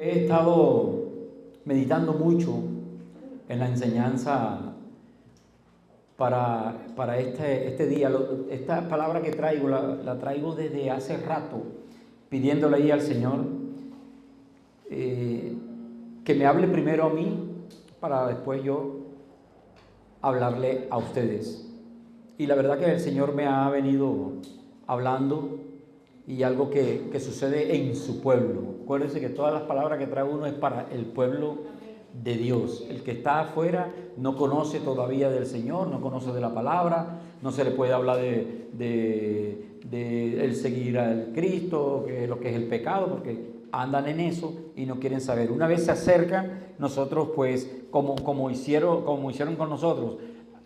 He estado meditando mucho en la enseñanza para este día. Esta palabra que traigo, la traigo desde hace rato, pidiéndole ahí al Señor eh, que me hable primero a mí para después yo hablarle a ustedes. Y la verdad que el Señor me ha venido hablando y algo que sucede en su pueblo. Acuérdense que todas las palabras que trae uno es para el pueblo de Dios. El que está afuera no conoce todavía del Señor, no conoce de la palabra, no se le puede hablar de el seguir al Cristo, que es lo que es el pecado, porque andan en eso y no quieren saber. Una vez se acercan, nosotros pues, como hicieron con nosotros,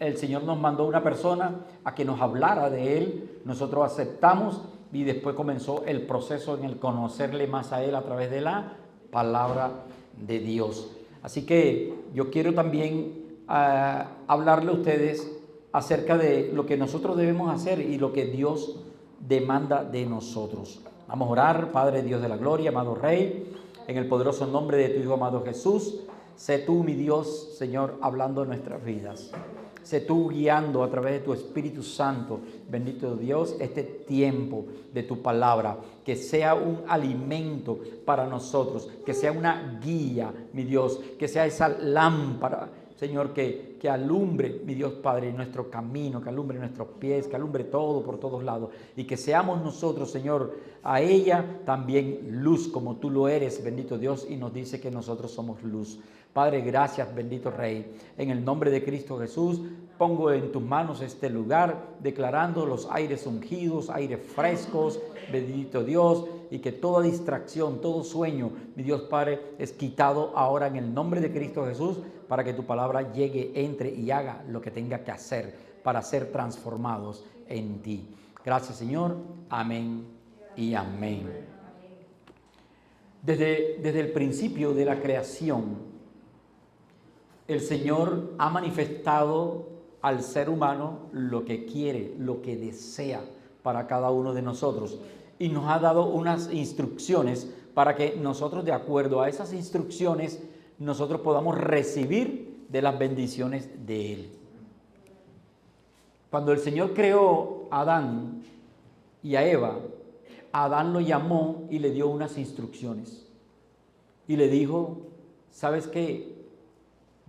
el Señor nos mandó una persona a que nos hablara de Él, nosotros aceptamos y después comenzó el proceso en el conocerle más a Él a través de la palabra de Dios. Así que yo quiero también hablarle a ustedes acerca de lo que nosotros debemos hacer y lo que Dios demanda de nosotros. Vamos a orar. Padre Dios de la gloria, amado Rey, en el poderoso nombre de tu Hijo amado Jesús, sé tú, mi Dios, Señor, hablando en nuestras vidas. Sé tú guiando a través de tu Espíritu Santo, bendito Dios, este tiempo de tu palabra, que sea un alimento para nosotros, que sea una guía, mi Dios, que sea esa lámpara, Señor, que alumbre, mi Dios Padre, nuestro camino, que alumbre nuestros pies, que alumbre todo por todos lados, y que seamos nosotros, Señor, a ella también luz, como tú lo eres, bendito Dios, y nos dice que nosotros somos luz. Padre, gracias, bendito Rey. En el nombre de Cristo Jesús, pongo en tus manos este lugar, declarando los aires ungidos, aires frescos, bendito Dios, y que toda distracción, todo sueño, mi Dios Padre, es quitado ahora en el nombre de Cristo Jesús, para que tu palabra llegue, entre y haga lo que tenga que hacer para ser transformados en ti. Gracias, Señor. Amén y amén. Desde el principio de la creación, el Señor ha manifestado al ser humano lo que quiere, lo que desea para cada uno de nosotros. Y nos ha dado unas instrucciones para que nosotros, de acuerdo a esas instrucciones, nosotros podamos recibir de las bendiciones de Él. Cuando el Señor creó a Adán y a Eva, a Adán lo llamó y le dio unas instrucciones. Y le dijo, ¿sabes qué?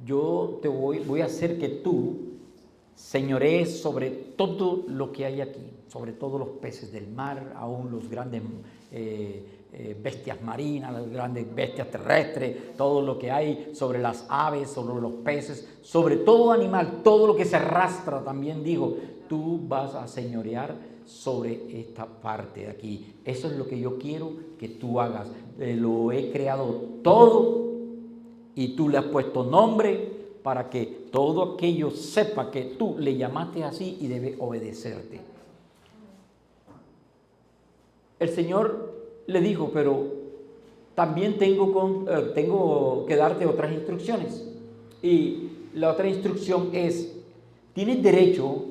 Yo te voy a hacer que tú señorees sobre todo lo que hay aquí, sobre todos los peces del mar, aún los grandes bestias marinas, las grandes bestias terrestres, todo lo que hay, sobre las aves, sobre los peces, sobre todo animal, todo lo que se arrastra, también dijo, tú vas a señorear sobre esta parte de aquí. Eso es lo que yo quiero que tú hagas. Lo he creado todo y tú le has puesto nombre para que todo aquello sepa que tú le llamaste así y debe obedecerte. El Señor le dijo, pero también tengo que darte otras instrucciones. Y la otra instrucción es, tienes derecho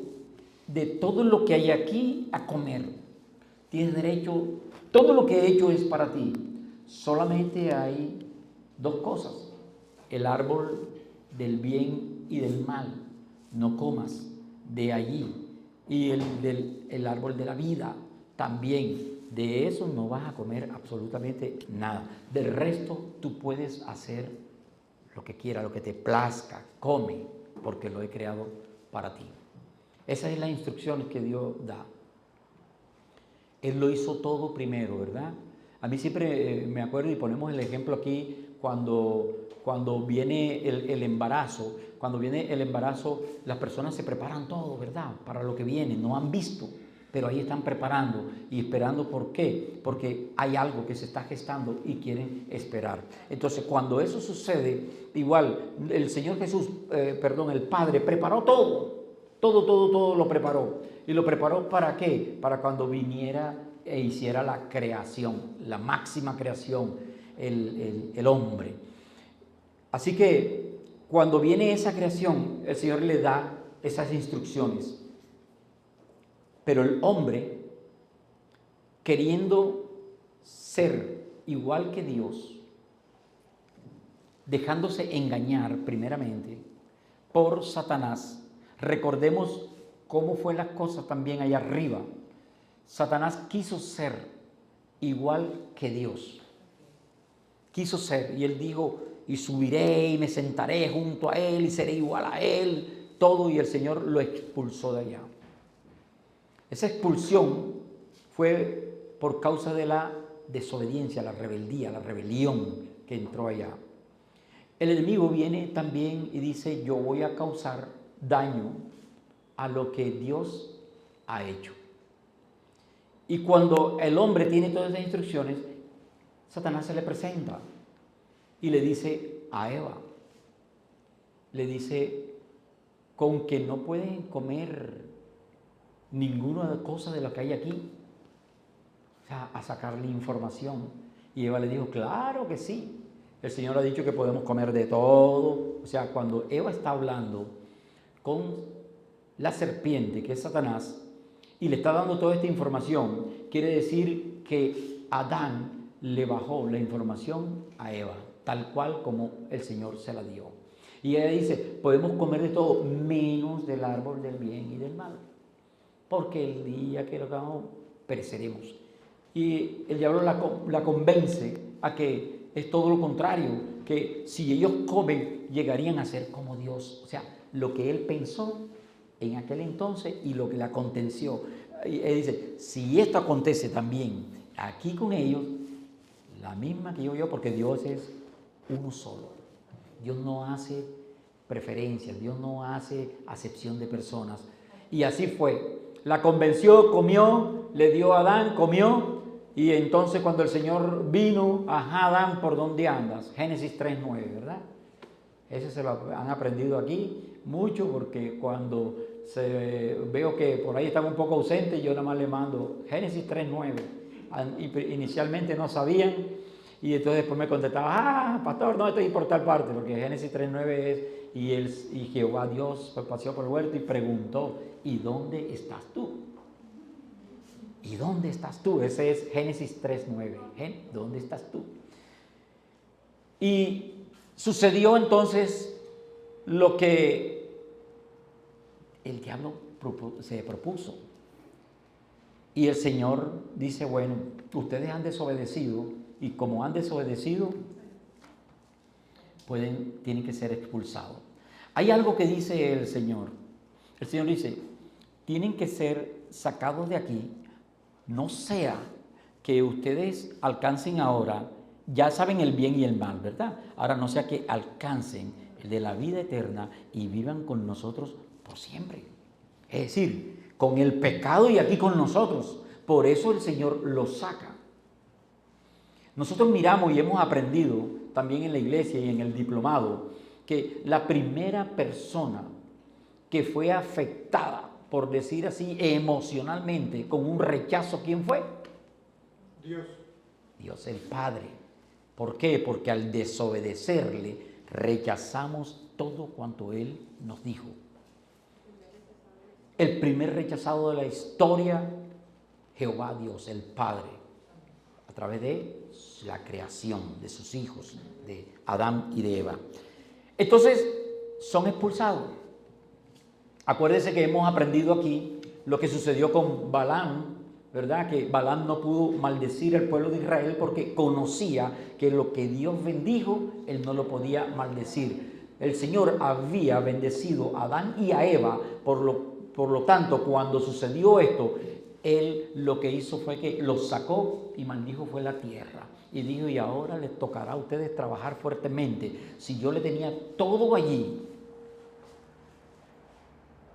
de todo lo que hay aquí a comer. Tienes derecho, todo lo que he hecho es para ti. Solamente hay dos cosas. El árbol del bien y del mal, no comas de allí. Y el árbol de la vida, también. De eso no vas a comer absolutamente nada. Del resto tú puedes hacer lo que quieras, lo que te plazca, come, porque lo he creado para ti. Esa es la instrucción que Dios da. Él lo hizo todo primero, ¿verdad? A mí siempre me acuerdo, y ponemos el ejemplo aquí, cuando viene el embarazo. Cuando viene el embarazo, las personas se preparan todo, ¿verdad? Para lo que viene, no han visto, pero ahí están preparando y esperando. ¿Por qué? Porque hay algo que se está gestando y quieren esperar. Entonces, cuando eso sucede, igual, el Señor Jesús, el Padre, preparó todo lo preparó. ¿Y lo preparó para qué? Para cuando viniera e hiciera la creación, la máxima creación, el hombre. Así que cuando viene esa creación, el Señor le da esas instrucciones. Pero el hombre, queriendo ser igual que Dios, dejándose engañar primeramente por Satanás. Recordemos cómo fue las cosas también allá arriba. Satanás quiso ser igual que Dios. Quiso ser, y él dijo, y subiré y me sentaré junto a él y seré igual a él, todo, y el Señor lo expulsó de allá. Esa expulsión fue por causa de la desobediencia, la rebeldía, la rebelión que entró allá. El enemigo viene también y dice, yo voy a causar daño a lo que Dios ha hecho. Y cuando el hombre tiene todas esas instrucciones, Satanás se le presenta y le dice a Eva, le dice, con que no pueden comer ninguna cosa de lo que hay aquí, o sea, a sacarle información. Y Eva le dijo, claro que sí, el Señor ha dicho que podemos comer de todo. O sea, cuando Eva está hablando con la serpiente, que es Satanás, y le está dando toda esta información, quiere decir que Adán le bajó la información a Eva, tal cual como el Señor se la dio. Y ella dice, podemos comer de todo menos del árbol del bien y del mal, porque el día que lo hagamos pereceremos. Y el diablo la convence a que es todo lo contrario, que si ellos comen llegarían a ser como Dios. O sea, lo que él pensó en aquel entonces y lo que le aconteció. Y él dice, si esto acontece también aquí con ellos, la misma que yo, porque Dios es uno solo. Dios no hace preferencias, Dios no hace acepción de personas. Y así fue. La convenció, comió, le dio a Adán, comió. Y entonces cuando el Señor vino, ajá, Adán, ¿por dónde andas? Génesis 3:9, ¿verdad? Ese se lo han aprendido aquí mucho, porque cuando veo que por ahí estaba un poco ausente, yo nada más le mando Génesis 3:9. Inicialmente no sabían, y entonces después me contestaba, pastor, no estoy por tal parte, porque Génesis 3:9 es, y Jehová Dios paseó por el huerto y preguntó, ¿y dónde estás tú? ¿Y dónde estás tú? Ese es Génesis 3:9. ¿Dónde estás tú? Y sucedió entonces lo que el diablo se propuso. Y el Señor dice, bueno, ustedes han desobedecido, y como han desobedecido, tienen que ser expulsados. Hay algo que dice el Señor. El Señor dice, tienen que ser sacados de aquí, no sea que ustedes alcancen ahora, ya saben el bien y el mal, ¿verdad? Ahora no sea que alcancen el de la vida eterna y vivan con nosotros por siempre. Es decir, con el pecado y aquí con nosotros. Por eso el Señor los saca. Nosotros miramos y hemos aprendido también en la iglesia y en el diplomado que la primera persona que fue afectada, por decir así, emocionalmente, con un rechazo, ¿quién fue? Dios. Dios el Padre. ¿Por qué? Porque al desobedecerle rechazamos todo cuanto Él nos dijo. El primer rechazado de la historia, Jehová Dios, el Padre, a través de la creación de sus hijos, de Adán y de Eva. Entonces, son expulsados. Acuérdense que hemos aprendido aquí lo que sucedió con Balaam, ¿verdad? Que Balaam no pudo maldecir al pueblo de Israel porque conocía que lo que Dios bendijo, él no lo podía maldecir. El Señor había bendecido a Adán y a Eva, por lo tanto, cuando sucedió esto, él lo que hizo fue que los sacó y maldijo fue la tierra. Y dijo, y ahora les tocará a ustedes trabajar fuertemente. Si yo le tenía todo allí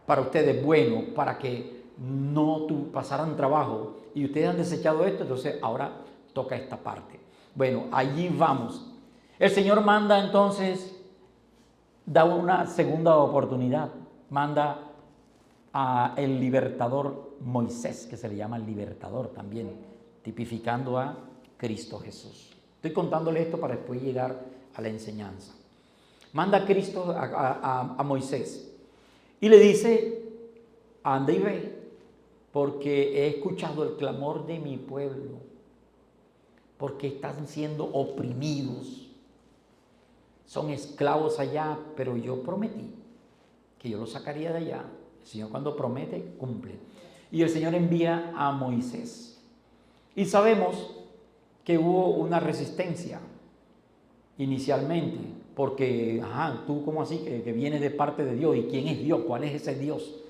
para ustedes bueno, para que no pasaran trabajo, y ustedes han desechado esto, entonces ahora toca esta parte. Bueno, allí vamos. El Señor manda entonces, da una segunda oportunidad, manda a el libertador Moisés, que se le llama el libertador también, tipificando a Cristo Jesús. Estoy contándole esto para después llegar a la enseñanza. Manda a Cristo, a Moisés, y le dice, anda y ve, porque he escuchado el clamor de mi pueblo, porque están siendo oprimidos. son esclavos allá, pero yo prometí que yo los sacaría de allá. El Señor cuando promete, cumple. Y el Señor envía a Moisés. Y sabemos que hubo una resistencia inicialmente, porque, tú como así, que vienes de parte de Dios, ¿y quién es Dios? ¿Cuál es ese Dios?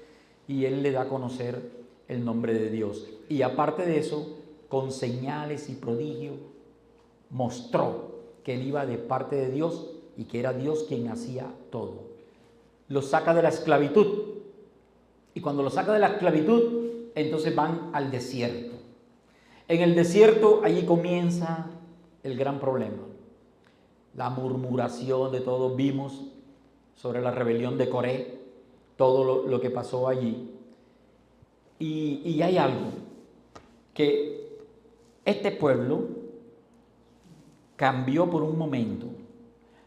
Y Él le da a conocer el nombre de Dios. Y aparte de eso, con señales y prodigios, mostró que Él iba de parte de Dios y que era Dios quien hacía todo. Los saca de la esclavitud. Y cuando los saca de la esclavitud, entonces van al desierto. En el desierto, allí comienza el gran problema. La murmuración de todos, vimos sobre la rebelión de Coré, todo lo que pasó allí. Y hay algo, que este pueblo cambió por un momento,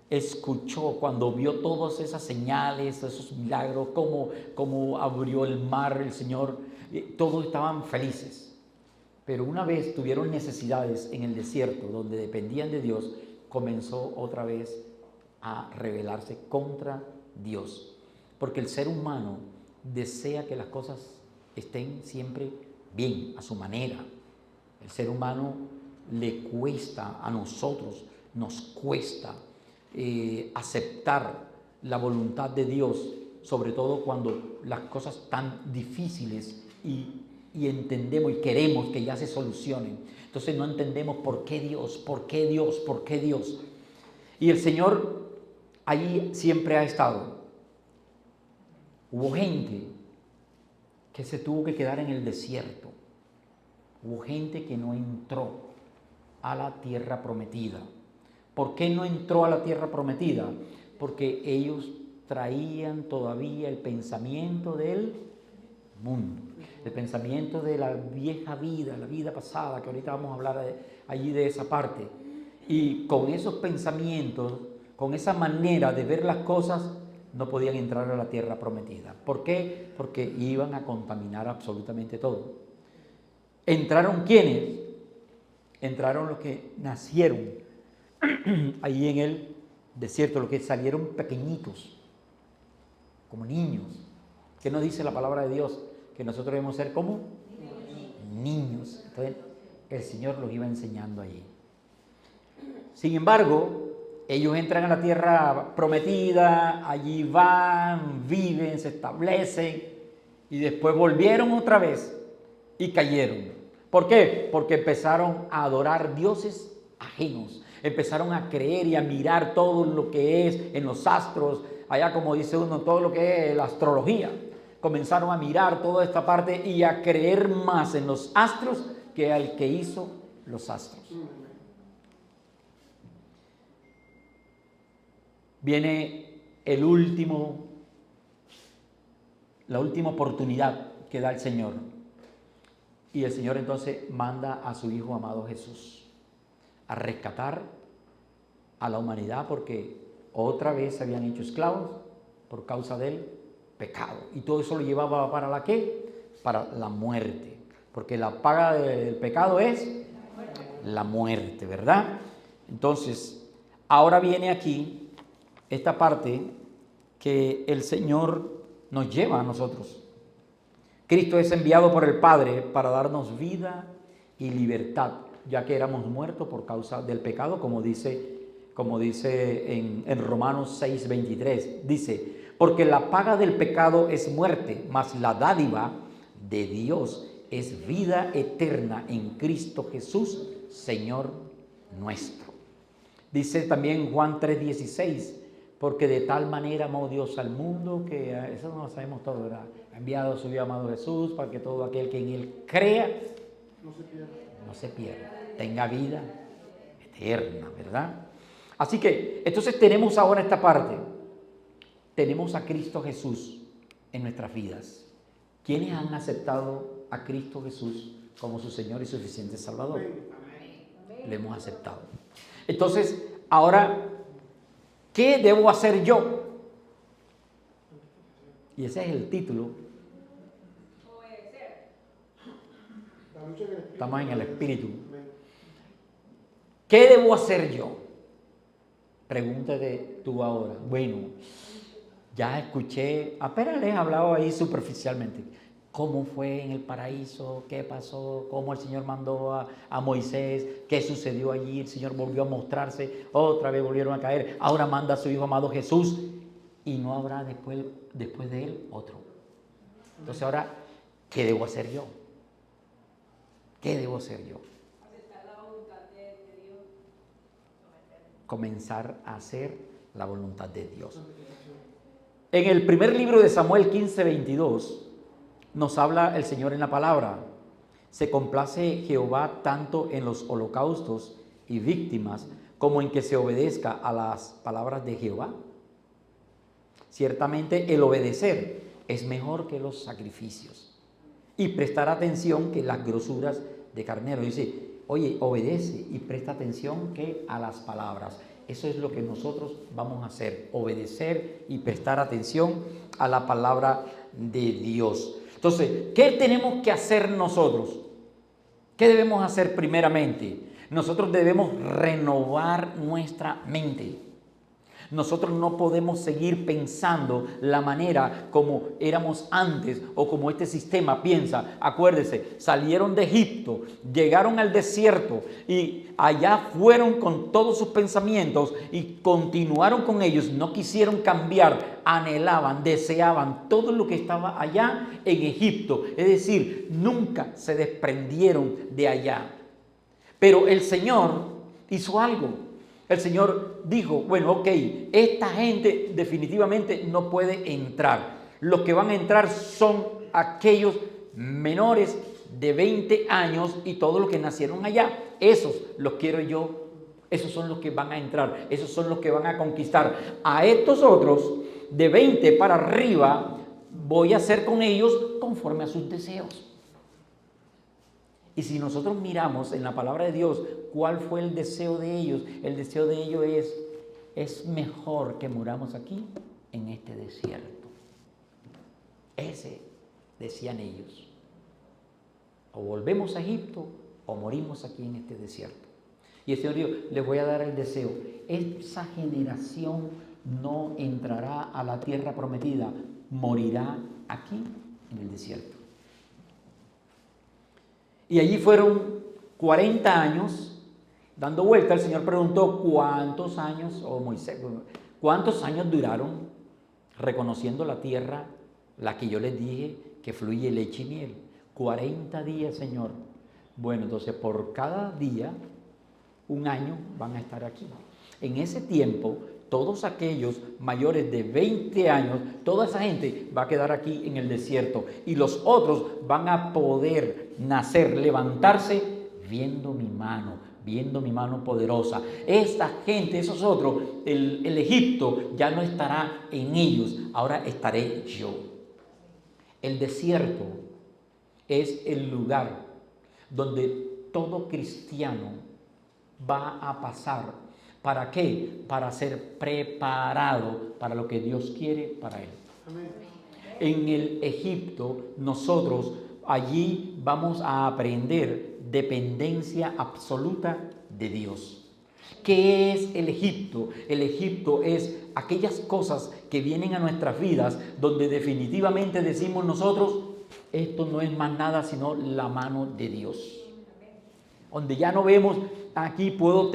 escuchó cuando vio todas esas señales, esos milagros, cómo abrió el mar el Señor, todos estaban felices. Pero una vez tuvieron necesidades en el desierto, donde dependían de Dios, comenzó otra vez a rebelarse contra Dios. Porque el ser humano desea que las cosas estén siempre bien, a su manera. El ser humano le cuesta, a nosotros nos cuesta aceptar la voluntad de Dios, sobre todo cuando las cosas están difíciles y entendemos y queremos que ya se solucionen. Entonces no entendemos por qué Dios, por qué Dios, por qué Dios. Y el Señor ahí siempre ha estado. Hubo gente que se tuvo que quedar en el desierto. Hubo gente que no entró a la tierra prometida. ¿Por qué no entró a la tierra prometida? Porque ellos traían todavía el pensamiento del mundo, el pensamiento de la vieja vida, la vida pasada, que ahorita vamos a hablar allí de esa parte. Y con esos pensamientos, con esa manera de ver las cosas, no podían entrar a la tierra prometida. ¿Por qué? Porque iban a contaminar absolutamente todo. ¿Entraron quiénes? Entraron los que nacieron ahí en el desierto, los que salieron pequeñitos, como niños. ¿Qué nos dice la palabra de Dios? Que nosotros debemos ser como niños. Entonces, el Señor los iba enseñando allí. Sin embargo, ellos entran a la tierra prometida, allí van, viven, se establecen y después volvieron otra vez y cayeron. ¿Por qué? Porque empezaron a adorar dioses ajenos, empezaron a creer y a mirar todo lo que es en los astros, allá como dice uno, todo lo que es la astrología. Comenzaron a mirar toda esta parte y a creer más en los astros que al que hizo los astros. Viene la última oportunidad que da el Señor. Y el Señor entonces manda a su Hijo amado Jesús a rescatar a la humanidad, porque otra vez se habían hecho esclavos por causa del pecado. Y todo eso lo llevaba ¿para la qué? Para la muerte. Porque la paga del pecado es la muerte, ¿verdad? Entonces, ahora viene aquí esta parte que el Señor nos lleva a nosotros. Cristo es enviado por el Padre para darnos vida y libertad, ya que éramos muertos por causa del pecado, como dice en Romanos 6:23. Dice, porque la paga del pecado es muerte, mas la dádiva de Dios es vida eterna en Cristo Jesús, Señor nuestro. Dice también Juan 3:16, porque de tal manera amó Dios al mundo, que eso no lo sabemos todo, ¿verdad? Ha enviado a su Hijo amado Jesús para que todo aquel que en Él crea no se pierda, tenga vida eterna, ¿verdad? Así que, entonces tenemos ahora esta parte. Tenemos a Cristo Jesús en nuestras vidas. ¿Quiénes han aceptado a Cristo Jesús como su Señor y suficiente Salvador? Lo hemos aceptado. Entonces, ahora, ¿qué debo hacer yo? Y ese es el título. Estamos en el Espíritu. ¿Qué debo hacer yo? Pregúntate tú ahora. Bueno, ya escuché, apenas les he hablado ahí superficialmente. ¿Cómo fue en el paraíso? ¿Qué pasó? ¿Cómo el Señor mandó a Moisés? ¿Qué sucedió allí? El Señor volvió a mostrarse, otra vez volvieron a caer. Ahora manda a su Hijo amado Jesús y no habrá después de él otro. Entonces ahora, ¿qué debo hacer yo? ¿Qué debo hacer yo? Aceptar la voluntad de Dios. Comenzar a hacer la voluntad de Dios. En el primer libro de Samuel 15:22 nos habla el Señor en la palabra. Se complace Jehová tanto en los holocaustos y víctimas como en que se obedezca a las palabras de Jehová. Ciertamente el obedecer es mejor que los sacrificios y prestar atención que las grosuras de carnero. Dice, oye, obedece y presta atención que a las palabras. Eso es lo que nosotros vamos a hacer, obedecer y prestar atención a la palabra de Dios. Entonces, ¿qué tenemos que hacer nosotros? ¿Qué debemos hacer primeramente? Nosotros debemos renovar nuestra mente. Nosotros no podemos seguir pensando la manera como éramos antes o como este sistema piensa. Acuérdese, salieron de Egipto, llegaron al desierto y allá fueron con todos sus pensamientos y continuaron con ellos. No quisieron cambiar, anhelaban, deseaban todo lo que estaba allá en Egipto. Es decir, nunca se desprendieron de allá. Pero el Señor hizo algo. El Señor dijo, bueno, ok, esta gente definitivamente no puede entrar. Los que van a entrar son aquellos menores de 20 años y todos los que nacieron allá. Esos los quiero yo. Esos son los que van a entrar. Esos son los que van a conquistar. A estos otros de 20 para arriba voy a hacer con ellos conforme a sus deseos. Y si nosotros miramos en la palabra de Dios cuál fue el deseo de ellos, el deseo de ellos es mejor que muramos aquí en este desierto. Ese decían ellos. O volvemos a Egipto o morimos aquí en este desierto. Y el Señor dijo, les voy a dar el deseo. Esa generación no entrará a la tierra prometida, morirá aquí en el desierto. Y allí fueron 40 años dando vuelta. El Señor preguntó, ¿cuántos años, o Moisés, cuántos años duraron reconociendo la tierra, la que yo les dije que fluye leche y miel? 40 días, Señor. Bueno, entonces por cada día, un año van a estar aquí. En ese tiempo, todos aquellos mayores de 20 años, toda esa gente va a quedar aquí en el desierto. Y los otros van a poder nacer, levantarse, viendo mi mano poderosa. Esta gente, esos otros, el Egipto ya no estará en ellos, ahora estaré yo. El desierto es el lugar donde todo cristiano va a pasar. ¿Para qué? Para ser preparado para lo que Dios quiere para él. Amén. En el Egipto, nosotros allí vamos a aprender dependencia absoluta de Dios. ¿Qué es el Egipto? El Egipto es aquellas cosas que vienen a nuestras vidas donde definitivamente decimos nosotros, esto no es más nada sino la mano de Dios. Donde ya no vemos, aquí puedo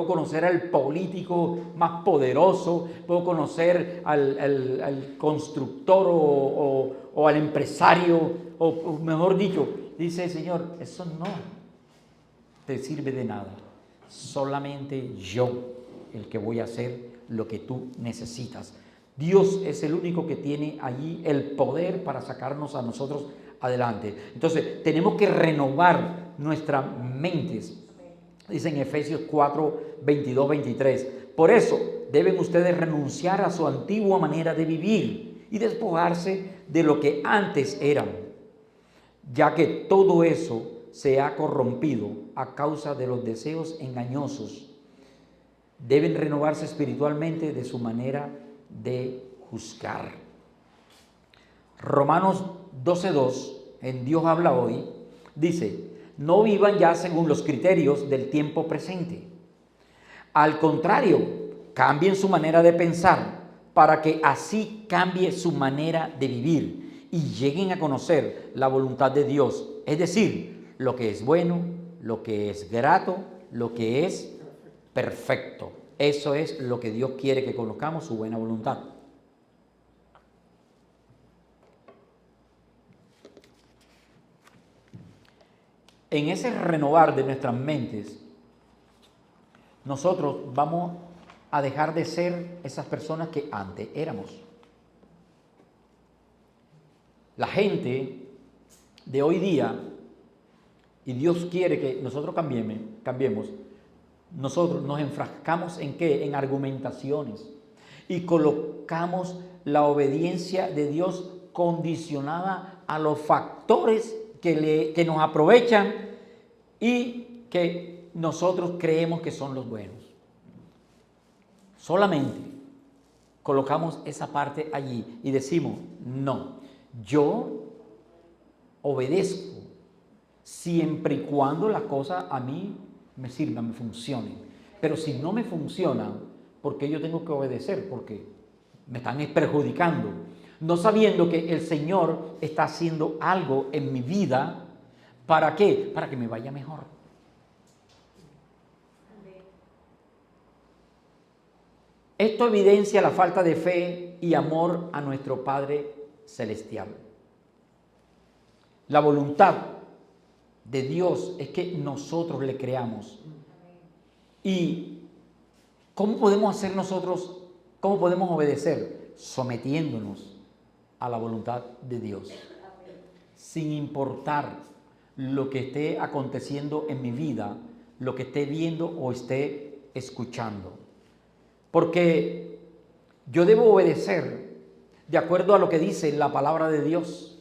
conocer al político más poderoso, puedo conocer al constructor o al empresario, o mejor dicho, dice el Señor, eso no te sirve de nada. Solamente yo, el que voy a hacer lo que tú necesitas. Dios es el único que tiene allí el poder para sacarnos a nosotros adelante. Entonces, tenemos que renovar nuestras mentes. Dice en Efesios 4, 22, 23. Por eso deben ustedes renunciar a su antigua manera de vivir y despojarse de lo que antes eran, ya que todo eso se ha corrompido a causa de los deseos engañosos. Deben renovarse espiritualmente de su manera de juzgar. Romanos 12:2, en Dios habla hoy, dice, no vivan ya según los criterios del tiempo presente. Al contrario, cambien su manera de pensar para que así cambie su manera de vivir y lleguen a conocer la voluntad de Dios, es decir, lo que es bueno, lo que es grato, lo que es perfecto. Eso es lo que Dios quiere que conozcamos, su buena voluntad. En ese renovar de nuestras mentes, nosotros vamos a dejar de ser esas personas que antes éramos. La gente de hoy día, y Dios quiere que nosotros cambiemos, nosotros nos enfrascamos ¿en qué? En argumentaciones y colocamos la obediencia de Dios condicionada a los factores que nos aprovechan y que nosotros creemos que son los buenos. Solamente colocamos esa parte allí y decimos, no, yo obedezco siempre y cuando las cosas a mí me sirvan, me funcionen. Pero si no me funcionan, ¿por qué yo tengo que obedecer? Porque me están perjudicando. No sabiendo que el Señor está haciendo algo en mi vida. ¿Para qué? Para que me vaya mejor. Esto evidencia la falta de fe y amor a nuestro Padre Celestial. La voluntad de Dios es que nosotros le creamos. ¿Y cómo podemos hacer nosotros, cómo podemos obedecer? Sometiéndonos a la voluntad de Dios. Sin importar lo que esté aconteciendo en mi vida, lo que esté viendo o esté escuchando. Porque yo debo obedecer de acuerdo a lo que dice la palabra de Dios.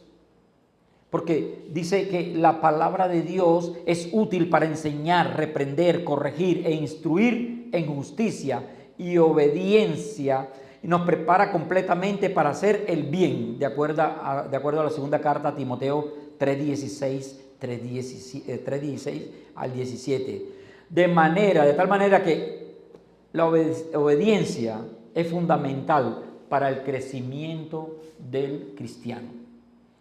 Porque dice que la palabra de Dios es útil para enseñar, reprender, corregir e instruir en justicia y obediencia. Y nos prepara completamente para hacer el bien, de acuerdo a la segunda carta a Timoteo 3:16 al 17. De tal manera que la obediencia es fundamental para el crecimiento del cristiano.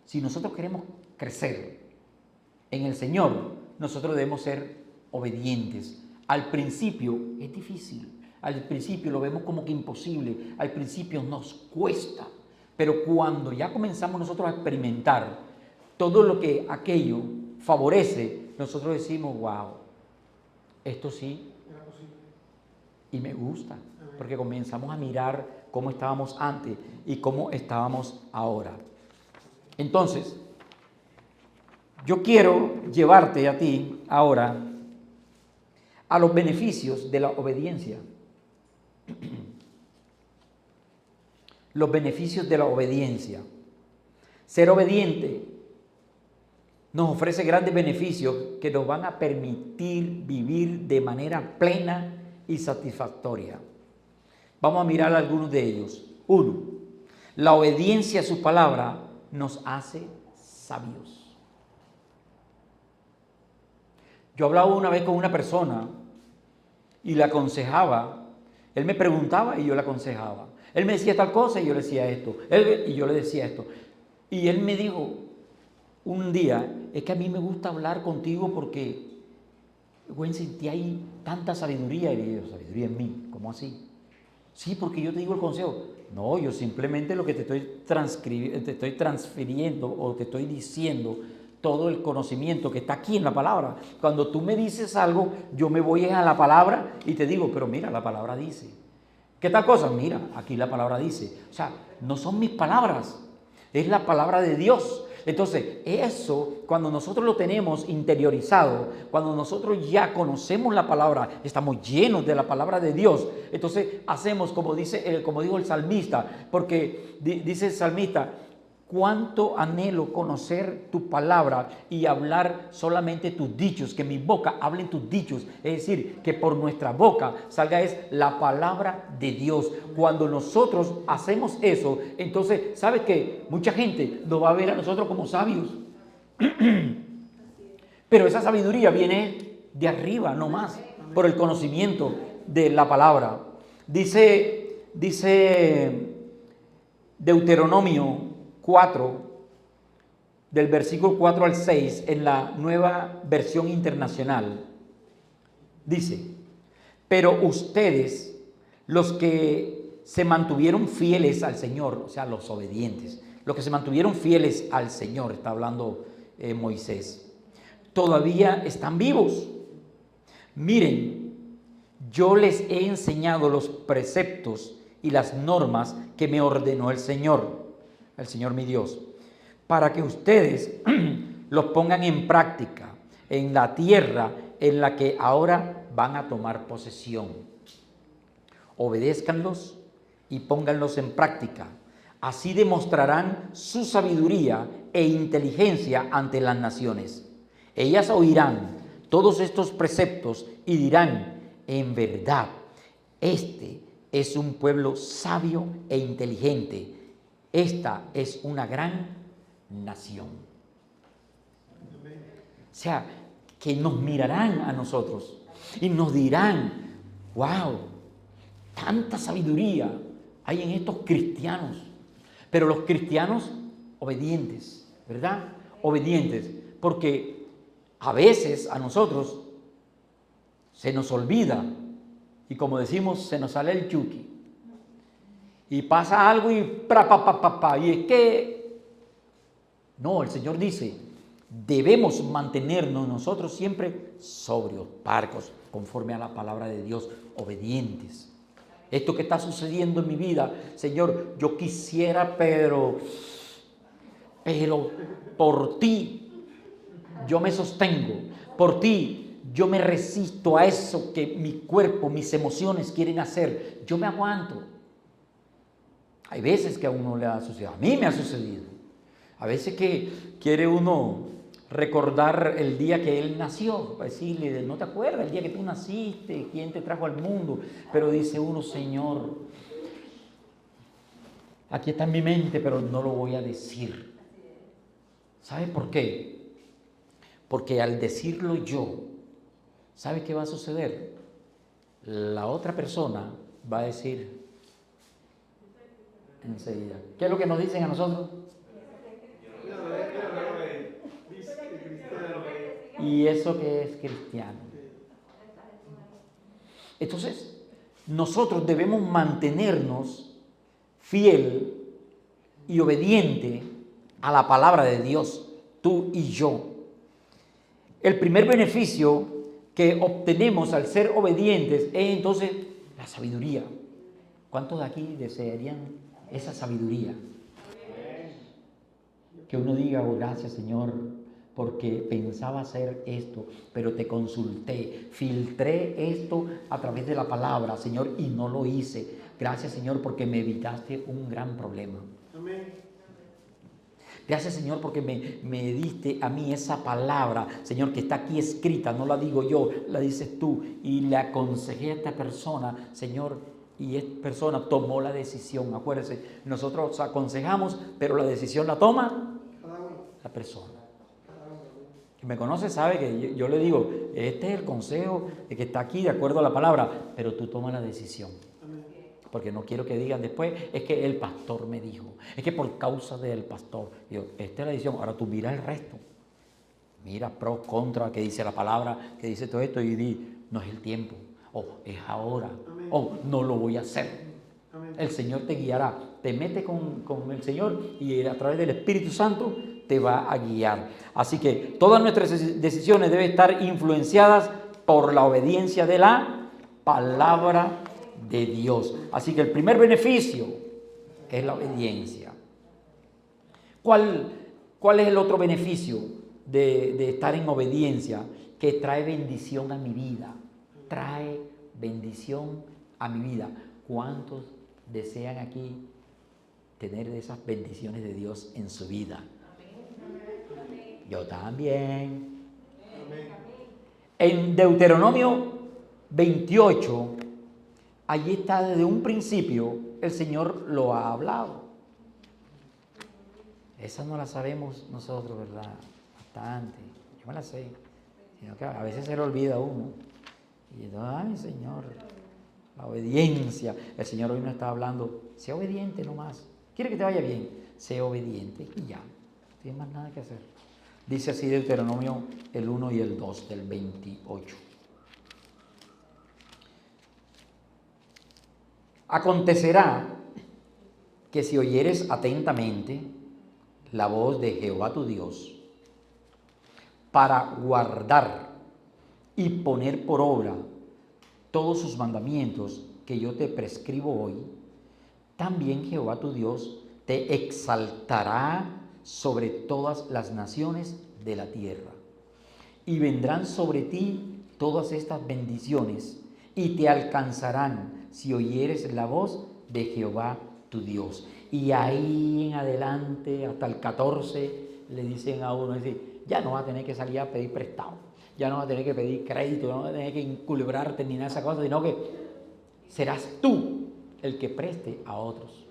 Si nosotros queremos crecer en el Señor, nosotros debemos ser obedientes. Al principio es difícil, al principio lo vemos como que imposible, al principio nos cuesta, pero cuando ya comenzamos nosotros a experimentar todo lo que aquello favorece, nosotros decimos, wow, esto sí, y me gusta, porque comenzamos a mirar cómo estábamos antes y cómo estábamos ahora. Entonces, yo quiero llevarte a ti ahora a los beneficios de la obediencia. Los beneficios de la obediencia. Ser obediente nos ofrece grandes beneficios que nos van a permitir vivir de manera plena y satisfactoria. Vamos a mirar algunos de ellos. 1. La obediencia a su palabra nos hace sabios. Yo hablaba una vez con una persona y le aconsejaba. Él me preguntaba y yo le aconsejaba. Él me decía tal cosa y yo le decía esto. Y yo le decía esto. Y él me dijo un día, es que a mí me gusta hablar contigo porque, güey, sentí ahí tanta sabiduría. Y le digo, ¿sabiduría en mí? ¿Cómo así? Sí, porque yo te digo el consejo. No, yo simplemente lo que te estoy transfiriendo o te estoy diciendo todo el conocimiento que está aquí en la palabra. Cuando tú me dices algo, yo me voy a la palabra y te digo, pero mira, la palabra dice. ¿Qué tal cosa? Mira, aquí la palabra dice. O sea, no son mis palabras, es la palabra de Dios. Entonces, eso, cuando nosotros lo tenemos interiorizado, cuando nosotros ya conocemos la palabra, estamos llenos de la palabra de Dios, entonces hacemos como dijo el salmista, porque dice el salmista, cuánto anhelo conocer tu palabra y hablar solamente tus dichos, que mi boca hable tus dichos, es decir, que por nuestra boca salga es la palabra de Dios. Cuando nosotros hacemos eso, entonces, ¿sabes qué? Mucha gente nos va a ver a nosotros como sabios, pero esa sabiduría viene de arriba, no más, por el conocimiento de la palabra. Dice Deuteronomio 4, del versículo 4 al 6, en la Nueva Versión Internacional. Dice: pero ustedes, los que se mantuvieron fieles al Señor, o sea, los obedientes, los que se mantuvieron fieles al Señor, está hablando Moisés, todavía están vivos. Miren, yo les he enseñado los preceptos y las normas que me ordenó el Señor mi Dios, para que ustedes los pongan en práctica en la tierra en la que ahora van a tomar posesión. Obedézcanlos y pónganlos en práctica. Así demostrarán su sabiduría e inteligencia ante las naciones. Ellas oirán todos estos preceptos y dirán: en verdad, este es un pueblo sabio e inteligente. Esta es una gran nación. O sea, que nos mirarán a nosotros y nos dirán: wow, tanta sabiduría hay en estos cristianos. Pero los cristianos obedientes, ¿verdad? Obedientes, porque a veces a nosotros se nos olvida y, como decimos, se nos sale el chuki. Y pasa algo y y es que no, el Señor dice: debemos mantenernos nosotros siempre sobrios, parcos, conforme a la palabra de Dios, obedientes. Esto que está sucediendo en mi vida, Señor, yo quisiera, pero por ti yo me sostengo, por ti yo me resisto a eso que mi cuerpo, mis emociones quieren hacer. Yo me aguanto. Hay veces que a uno le ha sucedido, a mí me ha sucedido. A veces que quiere uno recordar el día que él nació, para decirle: no te acuerdas el día que tú naciste, quién te trajo al mundo. Pero dice uno: Señor, aquí está en mi mente, pero no lo voy a decir. ¿Sabe por qué? Porque al decirlo yo, ¿sabe qué va a suceder? La otra persona va a decir enseguida. ¿Qué es lo que nos dicen a nosotros? ¿Y eso que es cristiano? Entonces, nosotros debemos mantenernos fiel y obediente a la palabra de Dios, tú y yo. El primer beneficio que obtenemos al ser obedientes es entonces la sabiduría. ¿Cuántos de aquí desearían esa sabiduría? Que uno diga: oh, gracias, Señor, porque pensaba hacer esto, pero te consulté, filtré esto a través de la palabra, Señor, y no lo hice. Gracias, Señor, porque me evitaste un gran problema. Amén. Gracias, Señor, porque me diste a mí esa palabra, Señor, que está aquí escrita, no la digo yo, la dices tú, y le aconsejé a esta persona, Señor, y esta persona tomó la decisión. Acuérdense, nosotros aconsejamos, pero la decisión la toma la persona. Que me conoce sabe que yo le digo: este es el consejo que está aquí de acuerdo a la palabra, pero tú tomas la decisión. Porque no quiero que digan después: es que el pastor me dijo, es que por causa del pastor. Digo: esta es la decisión. Ahora tú mira el resto, mira pro, contra, que dice la palabra, que dice todo esto, y di: no es el tiempo, o es ahora, o no lo voy a hacer. El Señor te guiará. Te mete con el Señor y a través del Espíritu Santo te va a guiar. Así que todas nuestras decisiones deben estar influenciadas por la obediencia de la palabra de Dios. Así que el primer beneficio es la obediencia. ¿Cuál es el otro beneficio de estar en obediencia? Que trae bendición a mi vida. Trae bendición a mi vida. ¿Cuántos desean aquí tener esas bendiciones de Dios en su vida? Yo también. En Deuteronomio 28, allí está desde un principio, el Señor lo ha hablado. Esa no la sabemos nosotros, ¿verdad? Bastante. Yo me la sé. Sino que a veces se le olvida a uno. Y yo: ay, Señor. La obediencia. El Señor hoy nos está hablando, sea obediente nomás. ¿Quiere que te vaya bien? Sea obediente y ya. No tienes más nada que hacer. Dice así Deuteronomio el 1 y el 2 del 28. Acontecerá que si oyeres atentamente la voz de Jehová tu Dios, para guardar y poner por obra todos sus mandamientos que yo te prescribo hoy, también Jehová tu Dios te exaltará sobre todas las naciones de la tierra. Y vendrán sobre ti todas estas bendiciones y te alcanzarán si oyeres la voz de Jehová tu Dios. Y ahí en adelante, hasta el 14, le dicen a uno, ya no va a tener que salir a pedir prestado, ya no va a tener que pedir crédito, no va a tener que inculibrarte ni nada de esa cosa, sino que serás tú el que preste a otros.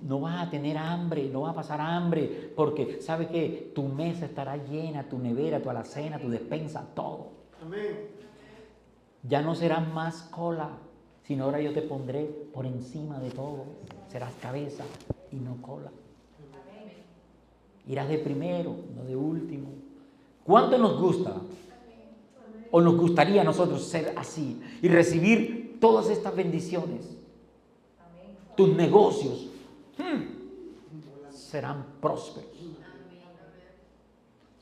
No vas a tener hambre, no vas a pasar hambre, porque ¿sabes qué? Tu mesa estará llena, tu nevera, tu alacena, tu despensa, todo. Amén. Ya no serás más cola, sino ahora yo te pondré por encima de todo. Serás cabeza y no cola. Irás de primero, no de último. ¿Cuánto nos gusta? ¿O nos gustaría a nosotros ser así y recibir todas estas bendiciones? Tus negocios serán prósperos.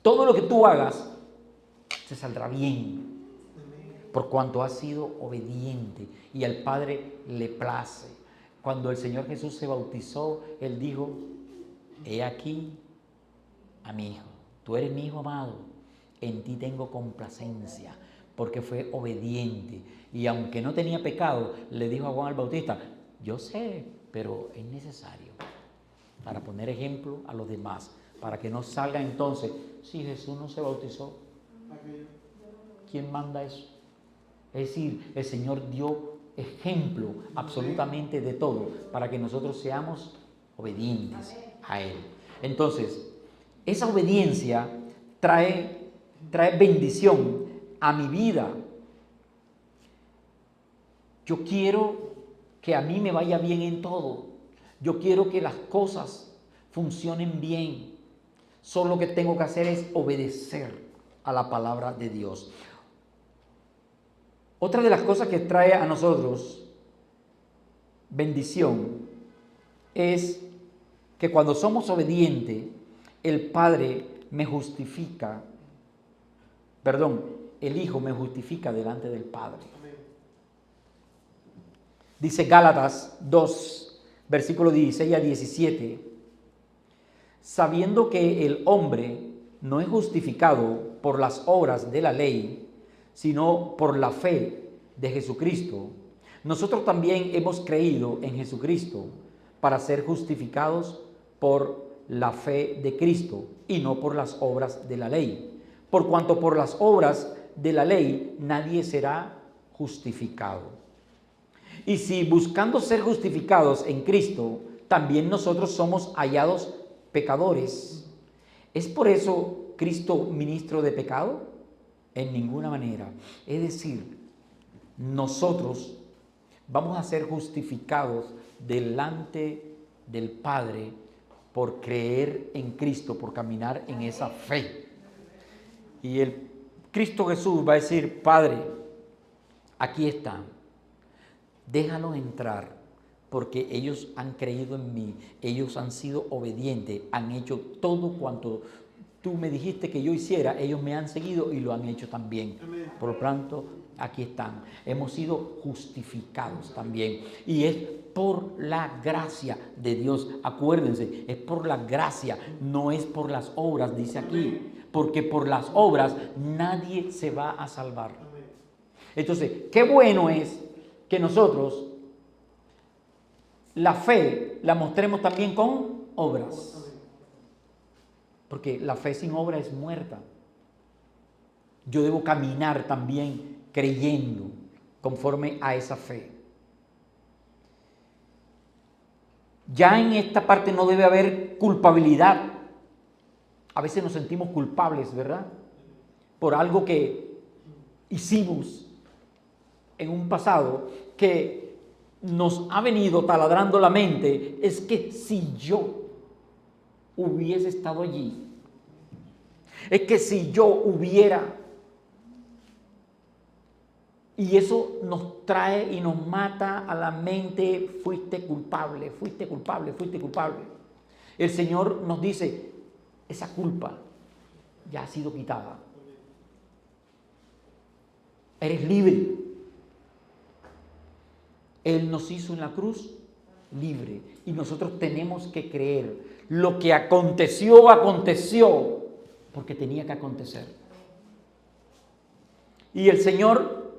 Todo lo que tú hagas te saldrá bien, por cuanto has sido obediente y al Padre le place. Cuando el Señor Jesús se bautizó, Él dijo, he aquí a mi hijo, tú eres mi hijo amado, en ti tengo complacencia, porque fue obediente. Y aunque no tenía pecado, le dijo a Juan el Bautista, yo sé, pero es necesario para poner ejemplo a los demás, para que no salga entonces, si Jesús no se bautizó, ¿quién manda eso? Es decir, el Señor dio ejemplo absolutamente de todo, para que nosotros seamos obedientes a Él. Entonces, esa obediencia trae bendición a mi vida. Yo quiero que a mí me vaya bien en todo. Yo quiero que las cosas funcionen bien. Solo lo que tengo que hacer es obedecer a la palabra de Dios. Otra de las cosas que trae a nosotros bendición es que cuando somos obedientes, el Padre me justifica, el Hijo me justifica delante del Padre. Dice Gálatas 2, versículos 16 a 17, sabiendo que el hombre no es justificado por las obras de la ley, sino por la fe de Jesucristo. Nosotros también hemos creído en Jesucristo para ser justificados por la fe de Cristo y no por las obras de la ley. Por cuanto por las obras de la ley nadie será justificado. Y si buscando ser justificados en Cristo, también nosotros somos hallados pecadores, ¿es por eso Cristo ministro de pecado? En ninguna manera. Es decir, nosotros vamos a ser justificados delante del Padre por creer en Cristo, por caminar en esa fe. Y el Cristo Jesús va a decir, Padre, aquí están, déjalos entrar, porque ellos han creído en mí, ellos han sido obedientes, han hecho todo cuanto tú me dijiste que yo hiciera, ellos me han seguido y lo han hecho también. Amén. Por lo tanto, aquí están. Hemos sido justificados también. Y es por la gracia de Dios. Acuérdense, es por la gracia, no es por las obras, dice aquí. Porque por las obras nadie se va a salvar. Entonces, qué bueno es que nosotros la fe la mostremos también con obras. Porque la fe sin obra es muerta. Yo debo caminar también creyendo conforme a esa fe. Ya en esta parte no debe haber culpabilidad. A veces nos sentimos culpables, ¿verdad? Por algo que hicimos. en un pasado que nos ha venido taladrando la mente es que si yo hubiese estado allí, es que si yo hubiera, y eso nos trae y nos mata a la mente, fuiste culpable, fuiste culpable, fuiste culpable. El Señor nos dice, esa culpa ya ha sido quitada. Eres libre. Él nos hizo en la cruz libre y nosotros tenemos que creer. Lo que aconteció, aconteció porque tenía que acontecer. Y el Señor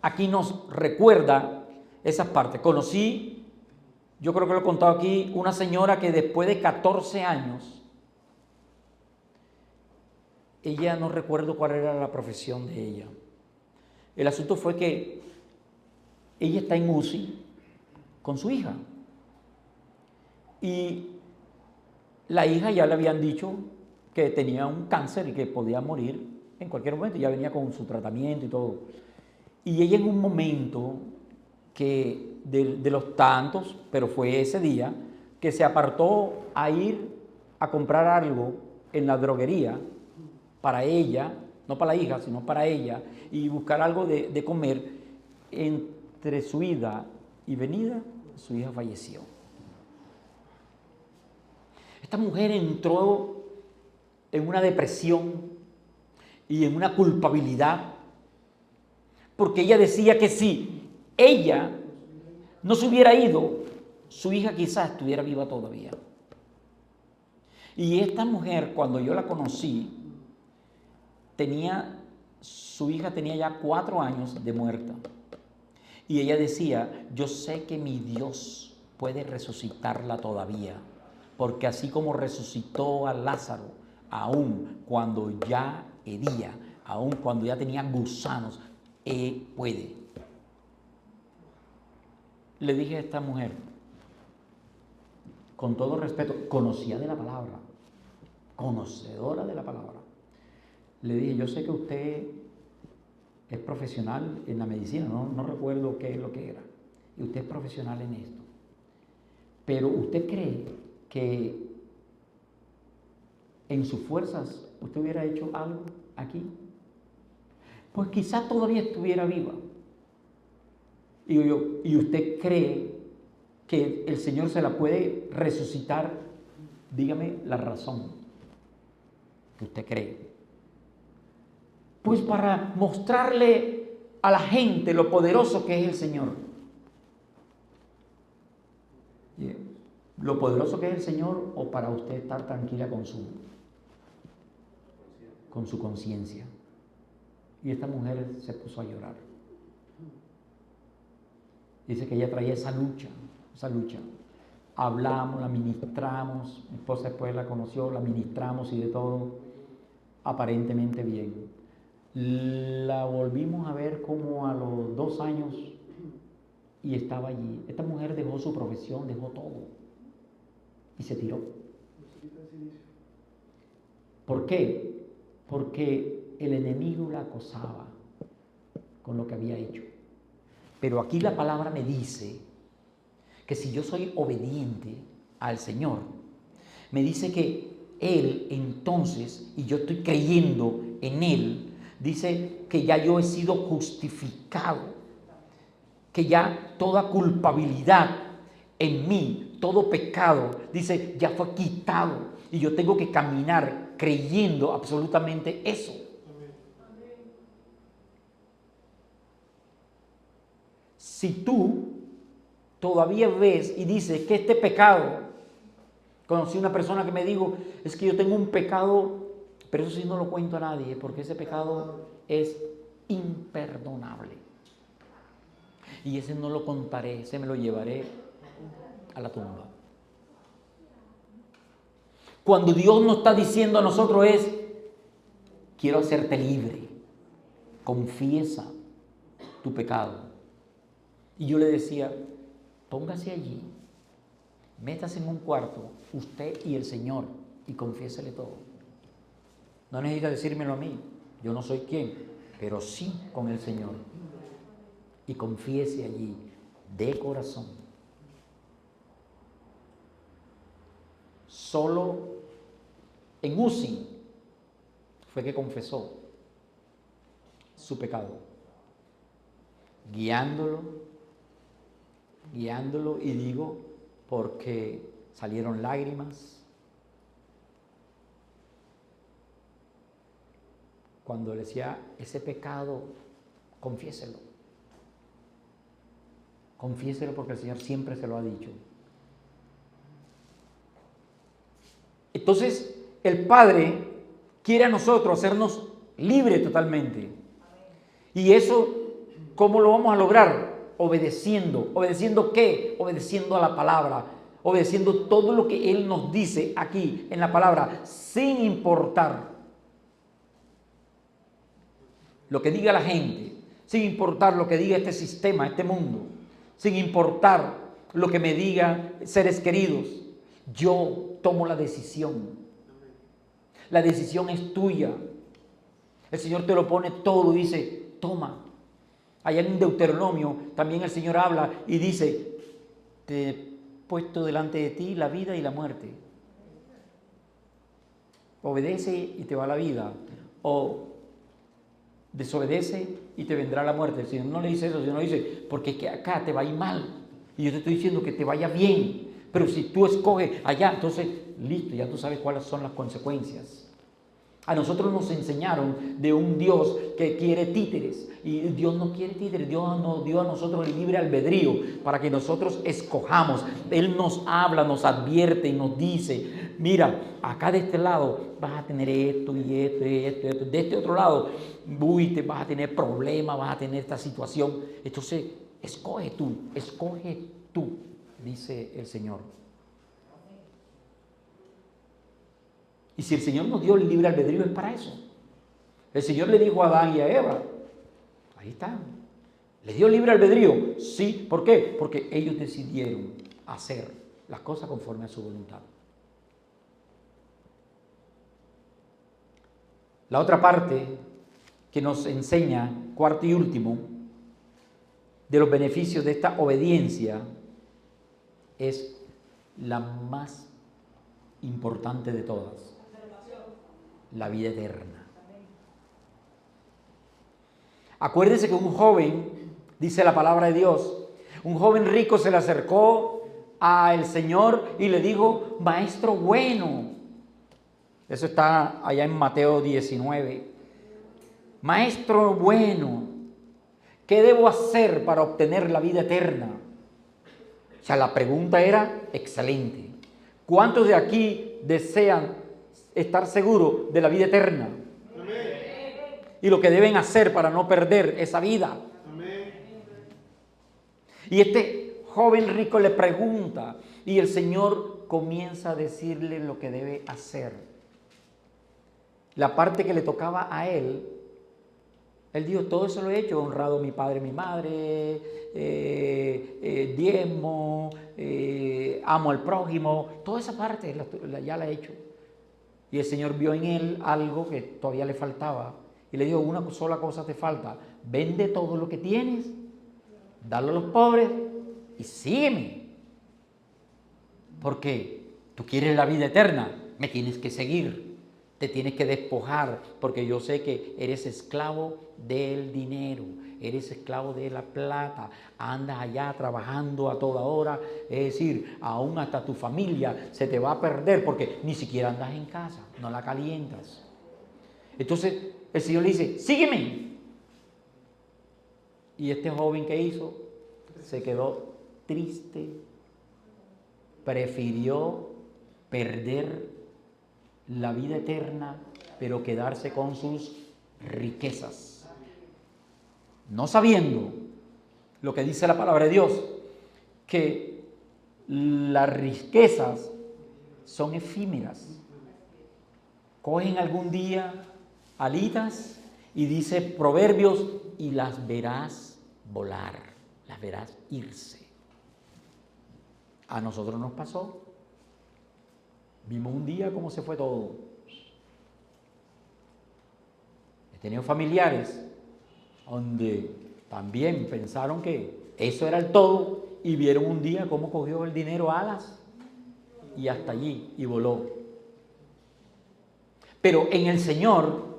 aquí nos recuerda esas partes. Conocí, yo creo que lo he contado aquí, una señora que después de 14 años, ella no recuerdo cuál era la profesión de ella. El asunto fue que ella está en UCI con su hija. Y la hija ya le habían dicho que tenía un cáncer y que podía morir en cualquier momento. Ya venía con su tratamiento y todo. Y ella en un momento que de los tantos, pero fue ese día, que se apartó a ir a comprar algo en la droguería para ella, no para la hija, sino para ella, y buscar algo de comer. Entre su ida y venida, su hija falleció. Esta mujer entró en una depresión y en una culpabilidad, porque ella decía que si ella no se hubiera ido, su hija quizás estuviera viva todavía. Y esta mujer, cuando yo la conocí, su hija tenía ya 4 años de muerta. Y ella decía, yo sé que mi Dios puede resucitarla todavía, porque así como resucitó a Lázaro, aun cuando ya hería, aun cuando ya tenía gusanos, puede. Le dije a esta mujer, con todo respeto, conocía de la palabra, conocedora de la palabra. Le dije, yo sé que usted es profesional en la medicina, no recuerdo qué es lo que era, y usted es profesional en esto, pero ¿usted cree que en sus fuerzas usted hubiera hecho algo aquí? Pues quizás todavía estuviera viva. ¿Y usted cree que el Señor se la puede resucitar? Dígame la razón que usted cree. Pues para mostrarle a la gente lo poderoso que es el Señor. Lo poderoso que es el Señor, o para usted estar tranquila con su conciencia. Y esta mujer se puso a llorar. Dice que ella traía esa lucha. Hablamos, la ministramos, mi esposa después la conoció, la ministramos y de todo, aparentemente bien. La volvimos a ver como a los 2 años y estaba allí. Esta mujer dejó su profesión, dejó todo y se tiró. ¿Por qué? Porque el enemigo la acosaba con lo que había hecho. Pero aquí la palabra me dice que si yo soy obediente al Señor, me dice que Él entonces, y yo estoy creyendo en Él, dice que ya yo he sido justificado, que ya toda culpabilidad en mí, todo pecado, dice, ya fue quitado, y yo tengo que caminar creyendo absolutamente eso. Si tú todavía ves y dices que este pecado, conocí una persona que me dijo, es que yo tengo un pecado, pero eso sí no lo cuento a nadie, porque ese pecado es imperdonable. Y ese no lo contaré, ese me lo llevaré a la tumba. Cuando Dios nos está diciendo a nosotros es, quiero hacerte libre, confiesa tu pecado. Y yo le decía, póngase allí, métase en un cuarto, usted y el Señor, y confiésele todo. No necesita decírmelo a mí, yo no soy quien, pero sí con el Señor. y confiese allí de corazón. Solo en Uzi fue que confesó su pecado, guiándolo, y digo porque salieron lágrimas cuando le decía, ese pecado, confiéselo porque el Señor siempre se lo ha dicho. Entonces, el Padre quiere a nosotros hacernos libres totalmente. Y eso, ¿cómo lo vamos a lograr? Obedeciendo. ¿Obedeciendo qué? Obedeciendo a la palabra. Obedeciendo todo lo que Él nos dice aquí en la palabra, sin importar lo que diga la gente, sin importar lo que diga este sistema, este mundo, sin importar lo que me digan seres queridos. Yo tomo la decisión. La decisión es tuya. El Señor te lo pone todo y dice, toma. Allá en Deuteronomio también el Señor habla y dice, te he puesto delante de ti la vida y la muerte. Obedece y te va la vida, o desobedece y te vendrá la muerte. El Señor no le dice eso, el Señor dice, porque es que acá te va a ir mal y yo te estoy diciendo que te vaya bien, pero si tú escoges allá, entonces listo, ya tú sabes cuáles son las consecuencias. A nosotros nos enseñaron de un Dios que quiere títeres, y Dios no quiere títeres. Dios nos dio a nosotros el libre albedrío para que nosotros escojamos. Él nos habla, nos advierte y nos dice, mira, acá de este lado vas a tener esto y esto y esto y esto. De este otro lado, uy, te vas a tener problemas, vas a tener esta situación. Entonces, escoge tú, dice el Señor. Y si el Señor nos dio el libre albedrío es para eso. El Señor le dijo a Adán y a Eva, ahí está, ¿les dio libre albedrío? Sí, ¿por qué? Porque ellos decidieron hacer las cosas conforme a su voluntad. La otra parte que nos enseña, cuarto y último, de los beneficios de esta obediencia es la más importante de todas. La vida eterna. Acuérdense que un joven, dice la palabra de Dios, un joven rico se le acercó al Señor y le dijo, maestro bueno. Eso está allá en Mateo 19. Maestro bueno, ¿qué debo hacer para obtener la vida eterna? O sea, la pregunta era excelente. ¿Cuántos de aquí desean estar seguros de la vida eterna? Amén. Y lo que deben hacer para no perder esa vida. Amén. Y este joven rico le pregunta y el Señor comienza a decirle lo que debe hacer. La parte que le tocaba a él dijo, todo eso lo he hecho, he honrado a mi padre y mi madre, diezmo, amo al prójimo, toda esa parte ya la he hecho. Y el Señor vio en él algo que todavía le faltaba. Y le dijo, una sola cosa te falta. Vende todo lo que tienes, dalo a los pobres y sígueme. Porque tú quieres la vida eterna, me tienes que seguir. Te tienes que despojar, porque yo sé que eres esclavo del dinero, eres esclavo de la plata, andas allá trabajando a toda hora, es decir, aún hasta tu familia se te va a perder porque ni siquiera andas en casa, no la calientas. Entonces el Señor le dice, sígueme. Y este joven, ¿qué hizo? Se quedó triste, prefirió perder la vida eterna, pero quedarse con sus riquezas, no sabiendo lo que dice la palabra de Dios, que las riquezas son efímeras, cogen algún día alitas y dice Proverbios, y las verás volar, las verás irse. A nosotros nos pasó. Vimos un día cómo se fue todo. He tenido familiares donde También pensaron que eso era el todo y vieron un día cómo cogió el dinero alas y hasta allí y voló. Pero en el Señor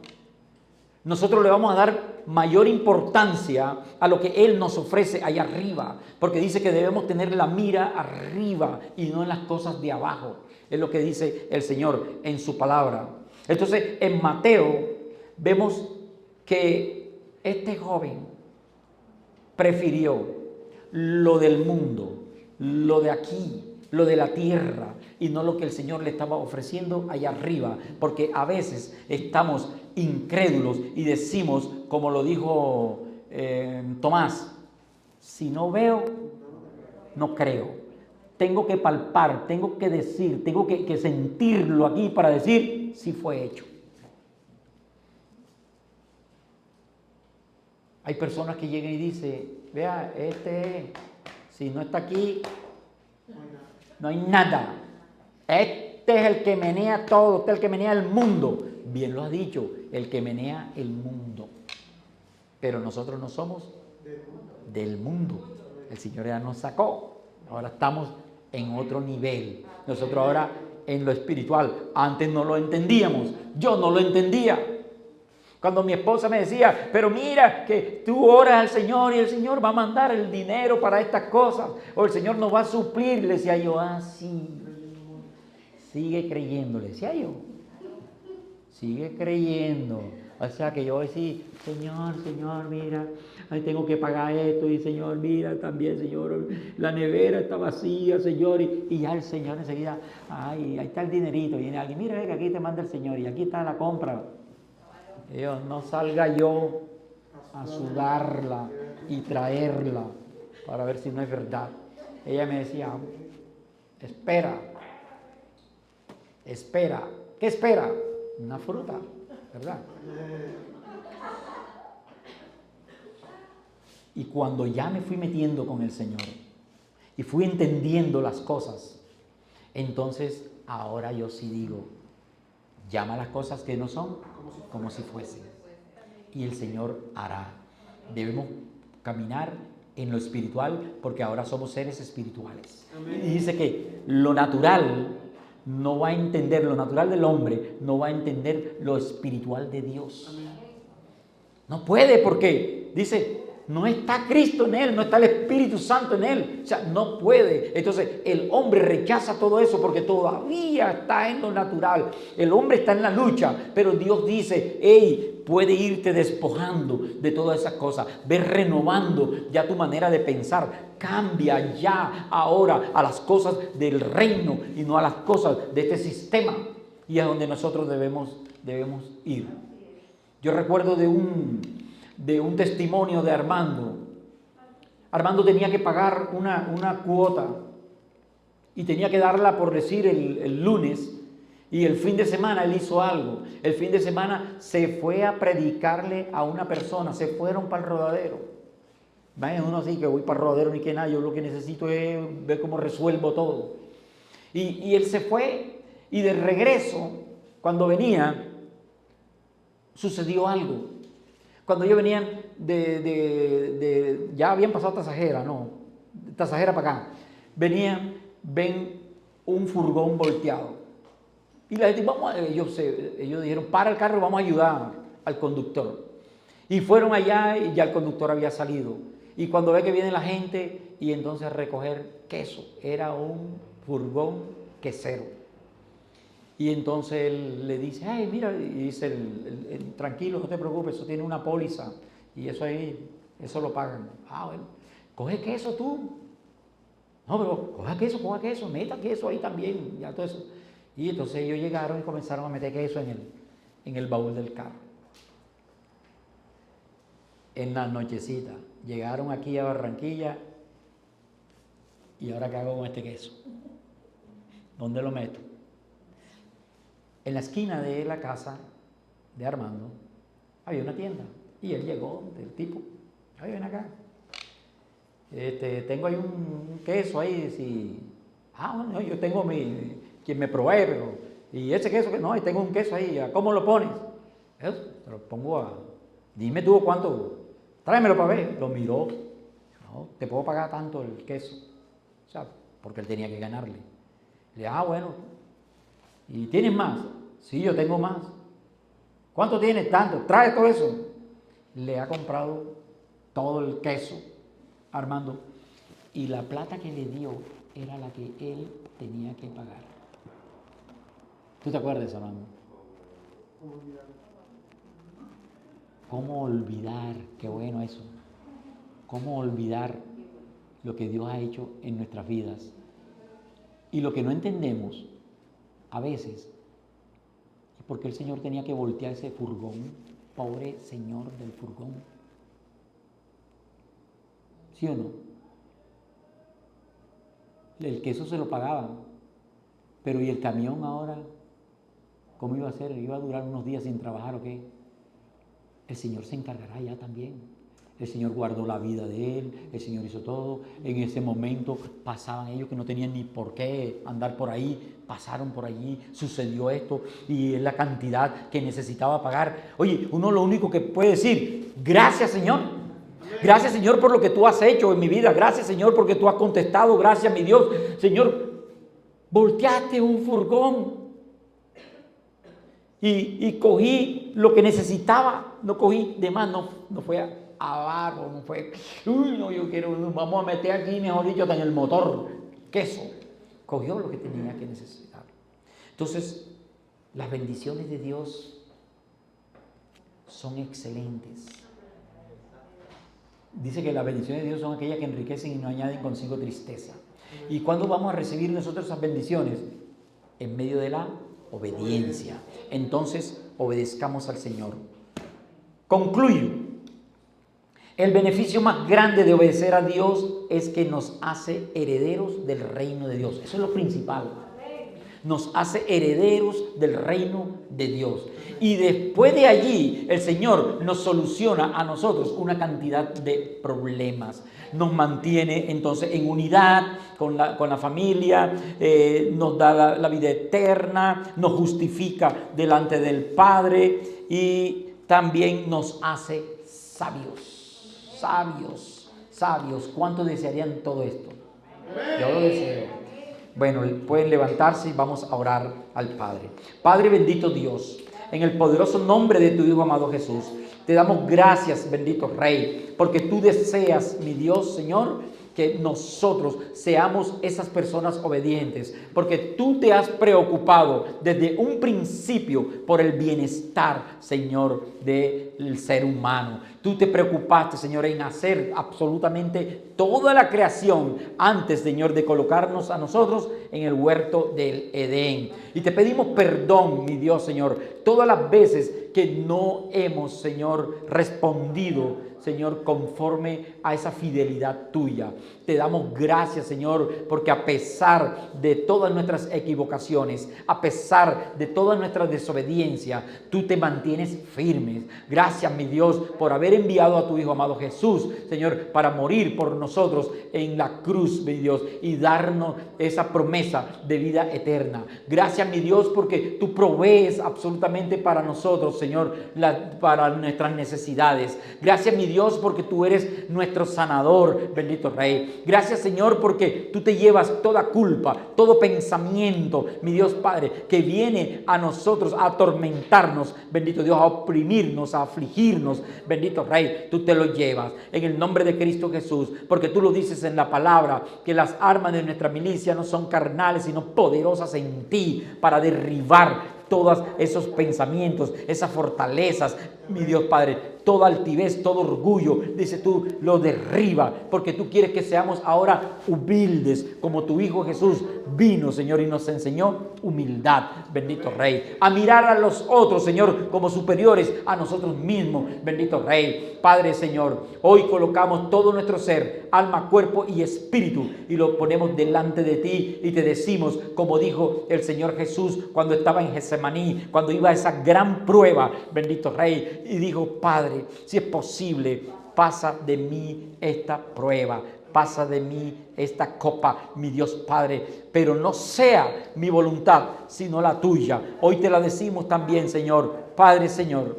nosotros le vamos a dar mayor importancia a lo que Él nos ofrece allá arriba, porque dice que debemos tener la mira arriba y no en las cosas de abajo. Es lo que dice el Señor en su palabra. Entonces, en Mateo vemos que este joven prefirió lo del mundo, lo de aquí, lo de la tierra, y no lo que el Señor le estaba ofreciendo allá arriba, porque a veces estamos incrédulos y decimos, como lo dijo Tomás, si no veo, no creo. Tengo que palpar, tengo que decir, tengo que sentirlo aquí para decir si fue hecho. Hay personas que llegan y dicen, vea, si no está aquí, no hay nada. Este es el que menea todo, este es el que menea el mundo. Bien lo ha dicho, el que menea el mundo. Pero nosotros no somos del mundo. El Señor ya nos sacó. Ahora estamos en otro nivel. Nosotros ahora en lo espiritual. Antes no lo entendíamos. Yo no lo entendía. Cuando mi esposa me decía, pero mira que tú oras al Señor y el Señor va a mandar el dinero para estas cosas, o el Señor nos va a suplir, le decía yo, sí, sigue creyendo, le decía yo, sigue creyendo. O sea que yo decía, Señor, mira, ahí tengo que pagar esto, y Señor, mira también, Señor, la nevera está vacía, Señor, y ya el Señor enseguida, ahí está el dinerito, viene alguien, mira, que aquí te manda el Señor, y aquí está la compra. Dios, no salga yo a sudarla y traerla para ver si no es verdad. Ella me decía, espera. ¿Qué espera? Una fruta, ¿verdad? Y cuando ya me fui metiendo con el Señor y fui entendiendo las cosas, entonces ahora yo sí digo, llama las cosas que no son como si fuesen. Y el Señor hará. Debemos caminar en lo espiritual porque ahora somos seres espirituales. Amén. Y dice que lo natural no va a entender, lo natural del hombre no va a entender lo espiritual de Dios. Amén. No puede porque dice, no está Cristo en él, no está el Espíritu Santo en él. O sea, no puede. Entonces el hombre rechaza todo eso porque todavía está en lo natural. El hombre está en la lucha, pero Dios dice, hey, puede irte despojando de todas esas cosas. Ve renovando ya tu manera de pensar. Cambia ya ahora a las cosas del reino y no a las cosas de este sistema. Y es donde nosotros debemos ir. Yo recuerdo de un testimonio de Armando. Armando tenía que pagar una cuota y tenía que darla, por decir, el lunes, y el fin de semana él hizo algo. El fin de semana se fue a predicarle a una persona, se fueron para el rodadero. Vaya uno así, que voy para el rodadero ni que nada, yo lo que necesito es ver cómo resuelvo todo. Y él se fue, y de regreso, cuando venía, sucedió algo. Cuando ellos venían ya habían pasado Tasajera para acá, ven un furgón volteado. Y la gente, ellos dijeron, para el carro, vamos a ayudar al conductor. Y fueron allá y ya el conductor había salido. Y cuando ve que viene la gente, y entonces a recoger queso, era un furgón quesero. Y entonces él le dice, ay, mira, y dice, tranquilo, no te preocupes, eso tiene una póliza, y eso ahí, eso lo pagan. Ah, bueno, coge queso tú. No, pero coja queso, meta queso ahí también, ya todo eso. Y entonces ellos llegaron y comenzaron a meter queso en el baúl del carro. En la nochecita, llegaron aquí a Barranquilla, y ahora ¿qué hago con este queso? ¿Dónde lo meto? En la esquina de la casa de Armando había una tienda y él llegó del tipo, ay, ven acá, tengo ahí un queso ahí, si, bueno, yo tengo quien me provee, pero, y ese queso que no, y tengo un queso ahí, ¿cómo lo pones? Eso, te lo pongo dime tú Tráemelo para ver. Lo miró. No, te puedo pagar tanto el queso. O sea, porque él tenía que ganarle. Le dije, bueno. ¿Y tienes más? Sí, yo tengo más. ¿Cuánto tienes? Tanto. Trae todo eso. Le ha comprado todo el queso, Armando. Y la plata que le dio era la que él tenía que pagar. ¿Tú te acuerdas, Armando? ¿Cómo olvidar? Qué bueno eso. ¿Cómo olvidar lo que Dios ha hecho en nuestras vidas? Y lo que no entendemos a veces es porque el Señor tenía que voltear ese furgón. Pobre señor del furgón. ¿Sí o no? El queso se lo pagaban. Pero ¿y el camión ahora? ¿Cómo iba a ser? ¿Iba a durar unos días sin trabajar o qué? El Señor se encargará ya también. El Señor guardó la vida de él, el Señor hizo todo. En ese momento pasaban ellos que no tenían ni por qué andar por ahí, pasaron por allí, sucedió esto y es la cantidad que necesitaba pagar. Oye, uno lo único que puede decir, gracias Señor. Gracias Señor por lo que tú has hecho en mi vida. Gracias Señor porque tú has contestado. Gracias mi Dios. Señor, volteaste un furgón. Y cogí lo que necesitaba, no cogí de más, no fue abajo, no fue, uy, no, yo quiero, vamos a meter aquí, mejor dicho, hasta en el motor, queso. Cogió lo que tenía que necesitar. Entonces, las bendiciones de Dios son excelentes. Dice que las bendiciones de Dios son aquellas que enriquecen y no añaden consigo tristeza. ¿Y cuándo vamos a recibir nosotros esas bendiciones? En medio de la obediencia. Entonces, obedezcamos al Señor. Concluyo. El beneficio más grande de obedecer a Dios es que nos hace herederos del reino de Dios. Eso es lo principal. Nos hace herederos del reino de Dios. Y después de allí, el Señor nos soluciona a nosotros una cantidad de problemas. Nos mantiene entonces en unidad con la familia, nos da la vida eterna, nos justifica delante del Padre y también nos hace sabios. Sabios. ¿Cuántos desearían todo esto? Yo lo deseo. Bueno, pueden levantarse y vamos a orar al Padre. Padre bendito Dios, en el poderoso nombre de tu Hijo amado Jesús, te damos gracias, bendito Rey, porque tú deseas, mi Dios, Señor, que nosotros seamos esas personas obedientes, porque tú te has preocupado desde un principio por el bienestar, Señor, del ser humano. Tú te preocupaste, Señor, en hacer absolutamente toda la creación antes, Señor, de colocarnos a nosotros en el huerto del Edén. Y te pedimos perdón, mi Dios, Señor, todas las veces que no hemos, Señor, respondido, Señor, conforme a esa fidelidad tuya. Te damos gracias, Señor, porque a pesar de todas nuestras equivocaciones, a pesar de toda nuestra desobediencia, tú te mantienes firmes. Gracias, mi Dios, por haber enviado a tu Hijo amado Jesús, Señor, para morir por nosotros en la cruz, mi Dios, y darnos esa promesa de vida eterna. Gracias, mi Dios, porque tú provees absolutamente para nosotros, Señor, para nuestras necesidades. Gracias, mi Dios, porque tú eres nuestro sanador, bendito Rey. Gracias, Señor, porque tú te llevas toda culpa, todo pensamiento, mi Dios Padre, que viene a nosotros a atormentarnos, bendito Dios, a oprimirnos, a afligirnos, bendito Rey, tú te lo llevas en el nombre de Cristo Jesús, porque tú lo dices en la palabra, que las armas de nuestra milicia no son carnales, sino poderosas en ti para derribar todos esos pensamientos, esas fortalezas, mi Dios Padre, toda altivez, todo orgullo, dice tú, lo derriba, porque tú quieres que seamos ahora humildes, como tu Hijo Jesús vino, Señor, y nos enseñó humildad, bendito Rey, a mirar a los otros, Señor, como superiores a nosotros mismos, bendito Rey. Padre, Señor, hoy colocamos todo nuestro ser, alma, cuerpo y espíritu, y lo ponemos delante de ti, y te decimos, como dijo el Señor Jesús cuando estaba en Getsemaní, cuando iba a esa gran prueba, bendito Rey, y dijo, Padre, si es posible, pasa de mí esta prueba, pasa de mí esta copa, mi Dios Padre, pero no sea mi voluntad, sino la tuya. Hoy te la decimos también, Señor. Padre, Señor,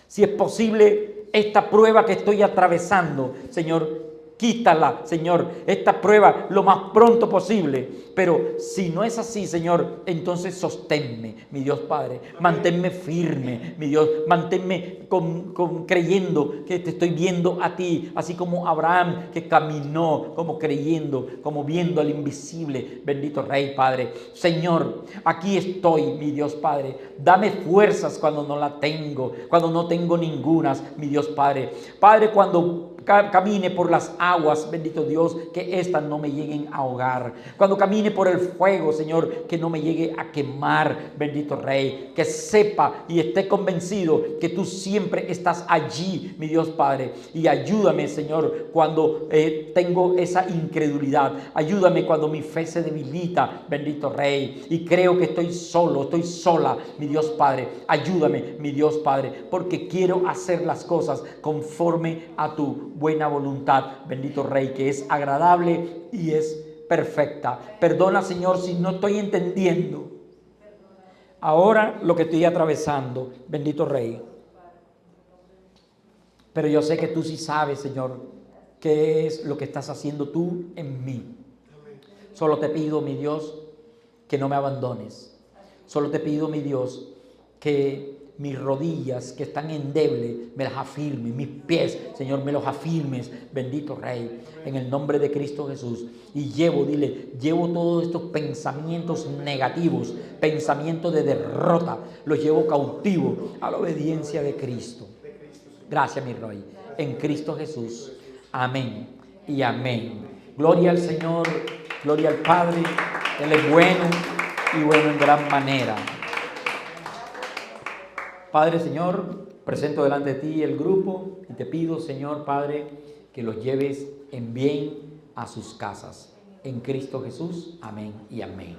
si es posible, esta prueba que estoy atravesando, Señor, quítala, Señor, esta prueba lo más pronto posible. Pero si no es así, Señor, entonces sosténme, mi Dios Padre. Manténme firme, mi Dios. Manténme creyendo que te estoy viendo a ti. Así como Abraham, que caminó como creyendo, como viendo al invisible. Bendito Rey, Padre. Señor, aquí estoy, mi Dios Padre. Dame fuerzas cuando no la tengo, cuando no tengo ningunas, mi Dios Padre. Padre, cuando camine por las aguas, bendito Dios, que éstas no me lleguen a ahogar. Cuando camine por el fuego, Señor, que no me llegue a quemar, bendito Rey. Que sepa y esté convencido que tú siempre estás allí, mi Dios Padre. Y ayúdame, Señor, cuando tengo esa incredulidad. Ayúdame cuando mi fe se debilita, bendito Rey. Y creo que estoy solo, estoy sola, mi Dios Padre. Ayúdame, mi Dios Padre, porque quiero hacer las cosas conforme a tu buena voluntad, bendito Rey, que es agradable y es perfecta. Perdona, Señor, si no estoy entendiendo ahora lo que estoy atravesando, bendito Rey. Pero yo sé que tú sí sabes, Señor, qué es lo que estás haciendo tú en mí. Solo te pido, mi Dios, que no me abandones. Solo te pido, mi Dios, que mis rodillas que están endebles me las afirmes, mis pies, Señor, me los afirmes, bendito Rey, en el nombre de Cristo Jesús. Y llevo todos estos pensamientos negativos, pensamientos de derrota, los llevo cautivo a la obediencia de Cristo. Gracias, mi Rey, en Cristo Jesús. Amén y amén. Gloria al Señor, gloria al Padre. Él es bueno y bueno en gran manera. Padre, Señor, presento delante de ti el grupo y te pido, Señor, Padre, que los lleves en bien a sus casas. En Cristo Jesús, amén y amén.